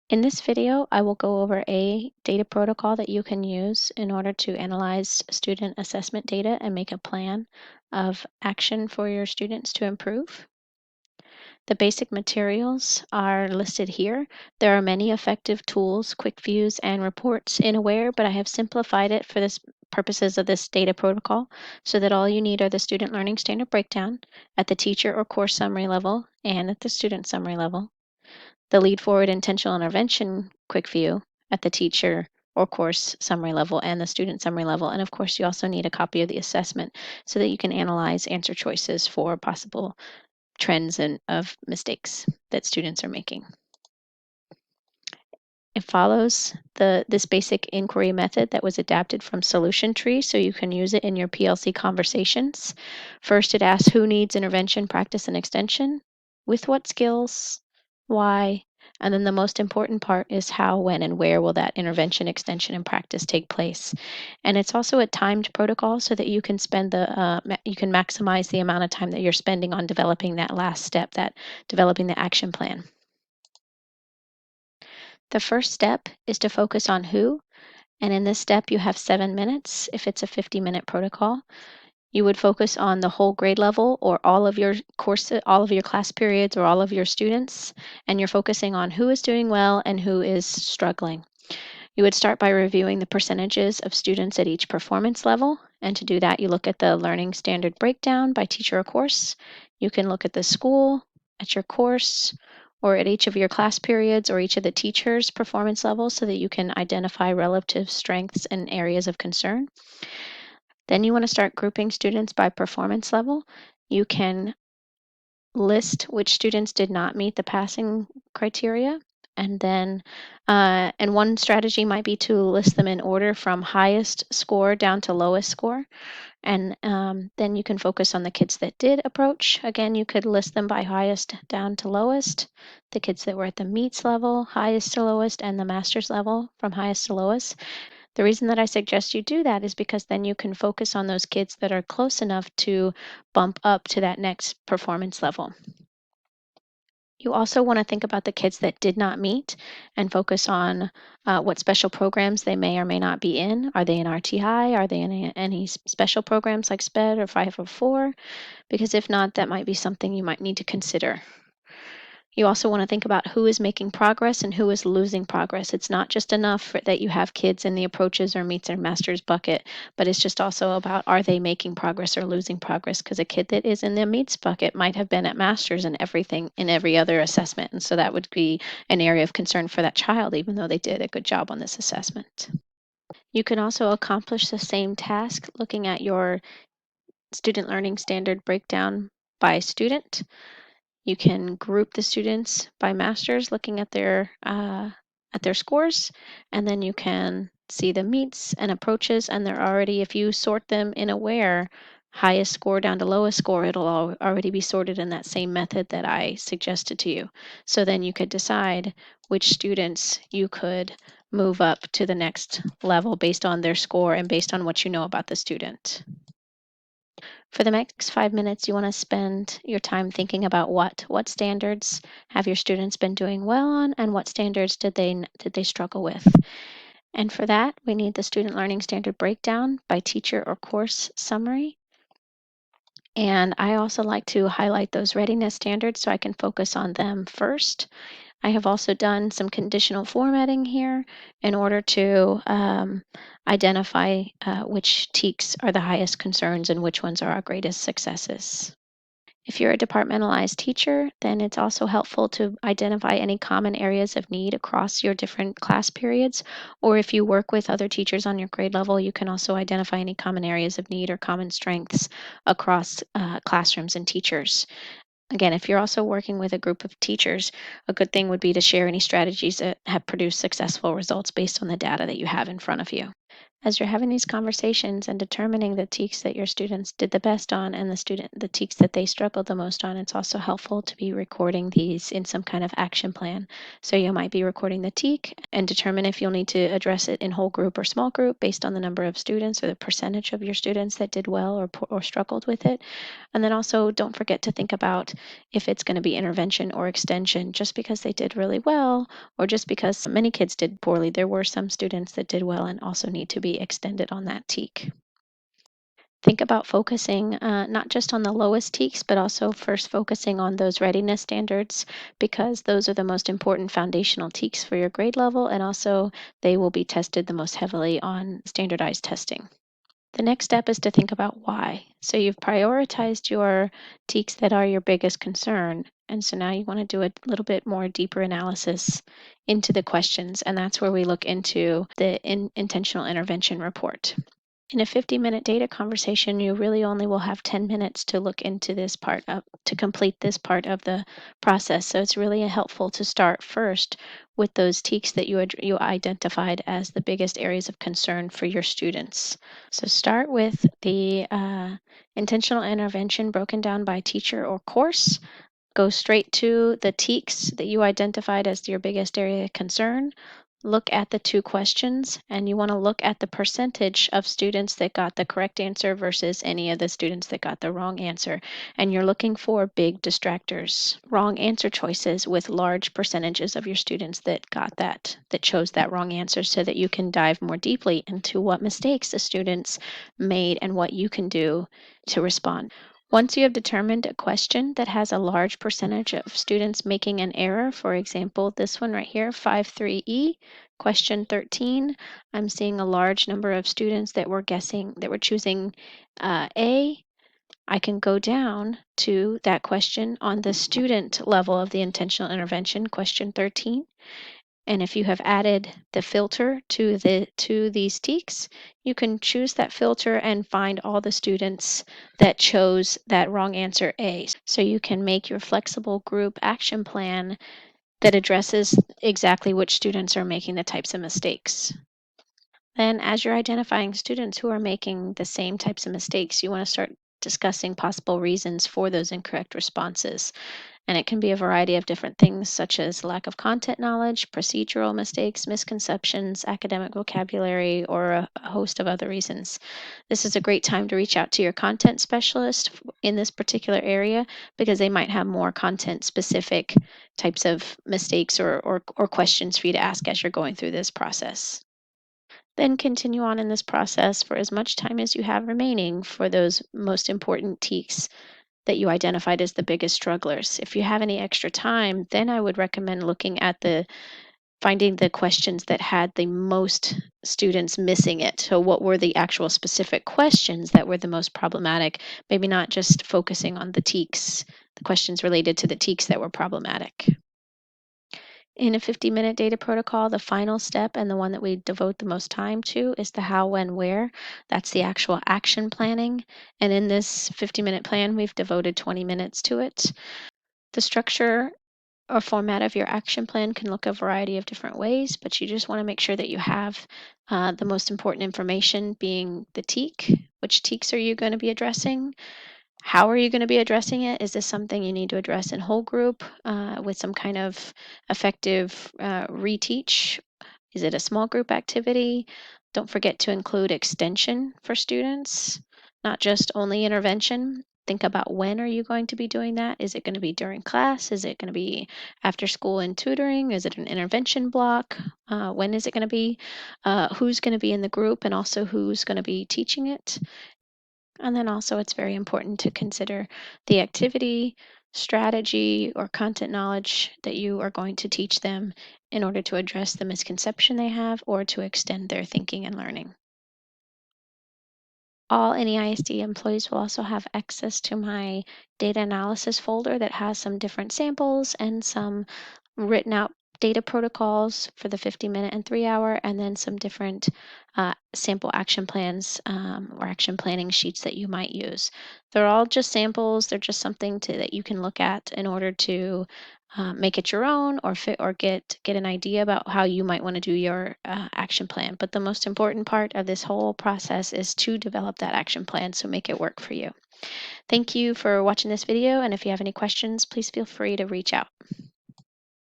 In this video, I will go over a data protocol that you can use in order to analyze student assessment data and make a plan of action for your students to improve. The basic materials are listed here. There are many effective tools, quick views, and reports in Aware, but I have simplified it for this purposes of this data protocol so that all you need are the student learning standard breakdown at the teacher or course summary level and at the student summary level, the lead forward intentional intervention quick view at the teacher or course summary level and the student summary level. And of course, you also need a copy of the assessment so that you can analyze answer choices for possible trends and of mistakes that students are making. It follows this basic inquiry method that was adapted from Solution Tree, so you can use it in your PLC conversations. First, it asks who needs intervention, practice, and extension, with what skills, why, and then the most important part is how, when, and where will that intervention, extension, and practice take place. And it's also a timed protocol so that you can you can maximize the amount of time that you're spending on developing that last step, that developing the action plan. The first step is to focus on who, and in this step, you have 7 minutes if it's a 50-minute protocol. You would focus on the whole grade level or all of your courses, all of your class periods, or all of your students, and you're focusing on who is doing well and who is struggling. You would start by reviewing the percentages of students at each performance level, and to do that, you look at the learning standard breakdown by teacher or course. You can look at the school, at your course, or at each of your class periods or each of the teachers' performance levels so that you can identify relative strengths and areas of concern. Then you want to start grouping students by performance level. You can list which students did not meet the passing criteria. And one strategy might be to list them in order from highest score down to lowest score. And then you can focus on the kids that did approach. Again, you could list them by highest down to lowest, the kids that were at the meets level, highest to lowest, and the master's level from highest to lowest. The reason that I suggest you do that is because then you can focus on those kids that are close enough to bump up to that next performance level. You also want to think about the kids that did not meet and focus on what special programs they may or may not be in. Are they in RTI? Are they in any special programs like SPED or 504? Because if not, that might be something you might need to consider. You also want to think about who is making progress and who is losing progress. It's not just enough that you have kids in the approaches or meets or masters bucket, but it's just also about are they making progress or losing progress? Because a kid that is in the meets bucket might have been at masters and everything in every other assessment. And so that would be an area of concern for that child, even though they did a good job on this assessment. You can also accomplish the same task looking at your student learning standard breakdown by student. You can group the students by masters looking at their scores, and then you can see the meets and approaches, and they're already, if you sort them in Aware, highest score down to lowest score, it'll already be sorted in that same method that I suggested to you. So then you could decide which students you could move up to the next level based on their score and based on what you know about the student. For the next 5 minutes, you want to spend your time thinking about what standards have your students been doing well on, and what standards did they struggle with. And for that, we need the student learning standard breakdown by teacher or course summary. And I also like to highlight those readiness standards so I can focus on them first. I have also done some conditional formatting here in order to identify which TEKs are the highest concerns and which ones are our greatest successes. If you're a departmentalized teacher, then it's also helpful to identify any common areas of need across your different class periods. Or if you work with other teachers on your grade level, you can also identify any common areas of need or common strengths across classrooms and teachers. Again, if you're also working with a group of teachers, a good thing would be to share any strategies that have produced successful results based on the data that you have in front of you. As you're having these conversations and determining the TEKs that your students did the best on and the TEKs that they struggled the most on, it's also helpful to be recording these in some kind of action plan. So you might be recording the TEK and determine if you'll need to address it in whole group or small group based on the number of students or the percentage of your students that did well or struggled with it. And then also don't forget to think about if it's going to be intervention or extension. Just because they did really well or just because many kids did poorly, there were some students that did well and also need to be extended on that TEK. Think about focusing not just on the lowest TEKs, but also first focusing on those readiness standards because those are the most important foundational TEKs for your grade level, and also they will be tested the most heavily on standardized testing. The next step is to think about why. So you've prioritized your TEKs that are your biggest concern. And so now you want to do a little bit more deeper analysis into the questions. And that's where we look into the intentional intervention report. In a 50-minute data conversation, you really only will have 10 minutes to look into to complete this part of the process. So it's really helpful to start first with those TEKs that you identified as the biggest areas of concern for your students. So start with the intentional intervention broken down by teacher or course. Go straight to the TEKs that you identified as your biggest area of concern. Look at the two questions, and you want to look at the percentage of students that got the correct answer versus any of the students that got the wrong answer. And you're looking for big distractors, wrong answer choices with large percentages of your students that chose that wrong answer so that you can dive more deeply into what mistakes the students made and what you can do to respond. Once you have determined a question that has a large percentage of students making an error, for example, this one right here, 53E, question 13, I'm seeing a large number of students that were choosing A. I can go down to that question on the student level of the intentional intervention, question 13, and if you have added the filter to these TEKs, you can choose that filter and find all the students that chose that wrong answer A. So you can make your flexible group action plan that addresses exactly which students are making the types of mistakes. Then as you're identifying students who are making the same types of mistakes, you want to start discussing possible reasons for those incorrect responses. And it can be a variety of different things, such as lack of content knowledge, procedural mistakes, misconceptions, academic vocabulary, or a host of other reasons. This is a great time to reach out to your content specialist in this particular area because they might have more content specific types of mistakes or questions for you to ask as you're going through this process. Then continue on in this process for as much time as you have remaining for those most important TEKs that you identified as the biggest strugglers. If you have any extra time, then I would recommend looking at finding the questions that had the most students missing it. So, what were the actual specific questions that were the most problematic? Maybe not just focusing on the TEKs, the questions related to the TEKs that were problematic. In a 50-minute data protocol, the final step and the one that we devote the most time to is the how, when, where. That's the actual action planning. And in this 50-minute plan, we've devoted 20 minutes to it. The structure or format of your action plan can look a variety of different ways, but you just want to make sure that you have the most important information being the TEK. Which TEKs are you going to be addressing? How are you going to be addressing it? Is this something you need to address in whole group with some kind of effective reteach? Is it a small group activity? Don't forget to include extension for students, not just only intervention. Think about when are you going to be doing that? Is it going to be during class? Is it going to be after school and tutoring? Is it an intervention block? When is it going to be? Who's going to be in the group and also who's going to be teaching it? And then also, it's very important to consider the activity, strategy, or content knowledge that you are going to teach them in order to address the misconception they have or to extend their thinking and learning. All NEISD employees will also have access to my data analysis folder that has some different samples and some written out data protocols for the 50-minute and 3 hour, and then some different sample action plans or action planning sheets that you might use. They're all just samples. They're just something that you can look at in order to make it your own, or fit, or get an idea about how you might want to do your action plan. But the most important part of this whole process is to develop that action plan, so make it work for you. Thank you for watching this video, and if you have any questions, please feel free to reach out.